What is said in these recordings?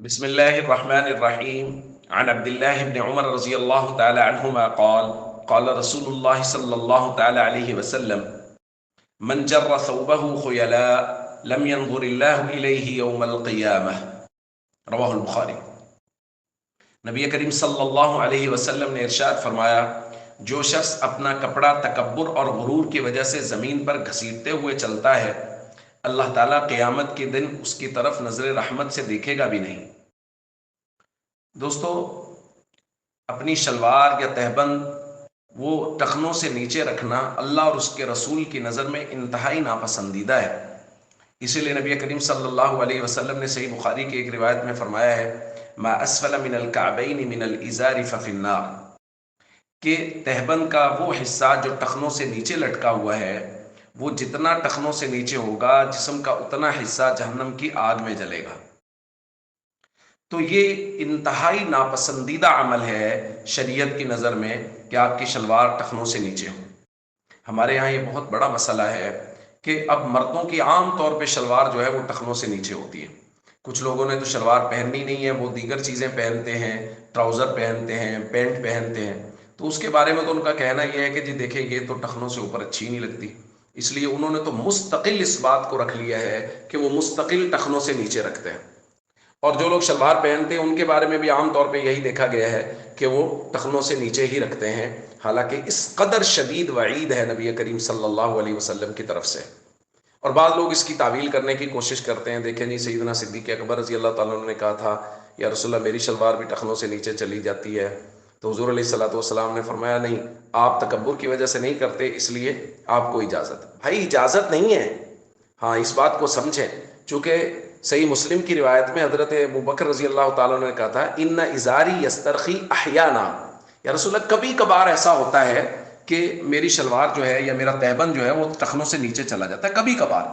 بسم الله الرحمن الرحيم عن عبد الله بن عمر رضي الله تعالى عنهما قال رسول الله صلى الله تعالى عليه وسلم من جر ثوبه خيلاء لم ينظر الله إليه يوم القيامة رواہ البخاری۔ نبی کریم صلی اللہ علیہ وسلم نے ارشاد فرمایا، جو شخص اپنا کپڑا تکبر اور غرور کی وجہ سے زمین پر گھسیٹتے ہوئے چلتا ہے، اللہ تعالیٰ قیامت کے دن اس کی طرف نظر رحمت سے دیکھے گا بھی نہیں۔ دوستو، اپنی شلوار یا تہبند وہ ٹخنوں سے نیچے رکھنا اللہ اور اس کے رسول کی نظر میں انتہائی ناپسندیدہ ہے۔ اسی لیے نبی کریم صلی اللہ علیہ وسلم نے صحیح بخاری کی ایک روایت میں فرمایا ہے، ما اسفل من الکعبین من الازار ففی النار، کہ تہبند کا وہ حصہ جو ٹخنوں سے نیچے لٹکا ہوا ہے، وہ جتنا ٹخنوں سے نیچے ہوگا جسم کا اتنا حصہ جہنم کی آگ میں جلے گا۔ تو یہ انتہائی ناپسندیدہ عمل ہے شریعت کی نظر میں کہ آپ کی شلوار ٹخنوں سے نیچے ہو۔ ہمارے یہاں یہ بہت بڑا مسئلہ ہے کہ اب مردوں کی عام طور پہ شلوار جو ہے وہ ٹخنوں سے نیچے ہوتی ہے۔ کچھ لوگوں نے تو شلوار پہننی نہیں ہے، وہ دیگر چیزیں پہنتے ہیں، ٹراؤزر پہنتے ہیں، پینٹ پہنتے ہیں، تو اس کے بارے میں تو ان کا کہنا یہ ہے کہ جی دیکھیں یہ تو ٹخنوں سے اوپر اچھی نہیں لگتی، اس لیے انہوں نے تو مستقل اس بات کو رکھ لیا ہے کہ وہ مستقل ٹخنوں سے نیچے رکھتے ہیں۔ اور جو لوگ شلوار پہنتے ہیں ان کے بارے میں بھی عام طور پہ یہی دیکھا گیا ہے کہ وہ ٹخنوں سے نیچے ہی رکھتے ہیں، حالانکہ اس قدر شدید وعید ہے نبی کریم صلی اللہ علیہ وسلم کی طرف سے۔ اور بعض لوگ اس کی تعویل کرنے کی کوشش کرتے ہیں، دیکھیں جی سیدنا صدیق اکبر رضی اللہ تعالیٰ عنہ نے کہا تھا، یا رسول اللہ میری شلوار بھی ٹخنوں سے نیچے چلی جاتی ہے، تو حضور علیہ الصلوۃ والسلام نے فرمایا نہیں، آپ تکبر کی وجہ سے نہیں کرتے، اس لیے آپ کو اجازت۔ بھائی اجازت نہیں ہے، ہاں اس بات کو سمجھیں، چونکہ صحیح مسلم کی روایت میں حضرت ابوبکر رضی اللہ تعالیٰ نے کہا تھا، ان ازاری یسترخی احیانا، یا رسول اللہ کبھی کبھار ایسا ہوتا ہے کہ میری شلوار جو ہے یا میرا تہبند جو ہے وہ ٹخنوں سے نیچے چلا جاتا ہے کبھی کبھار۔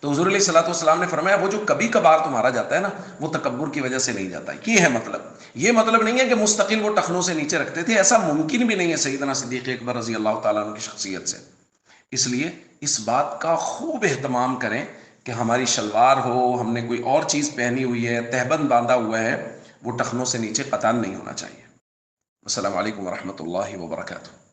تو حضور علیہ الصلوۃ والسلام نے فرمایا وہ جو کبھی کبھار تمہارا جاتا ہے نا، وہ تکبر کی وجہ سے نہیں جاتا۔ یہ ہے مطلب، یہ مطلب نہیں ہے کہ مستقل وہ ٹخنوں سے نیچے رکھتے تھے، ایسا ممکن بھی نہیں ہے سیدنا صدیق اکبر رضی اللہ تعالیٰ عنہ کی شخصیت سے۔ اس لیے اس بات کا خوب اہتمام کریں کہ ہماری شلوار ہو، ہم نے کوئی اور چیز پہنی ہوئی ہے، تہبند باندھا ہوا ہے، وہ ٹخنوں سے نیچے قطعاً نہیں ہونا چاہیے۔ السلام علیکم ورحمۃ اللہ وبرکاتہ۔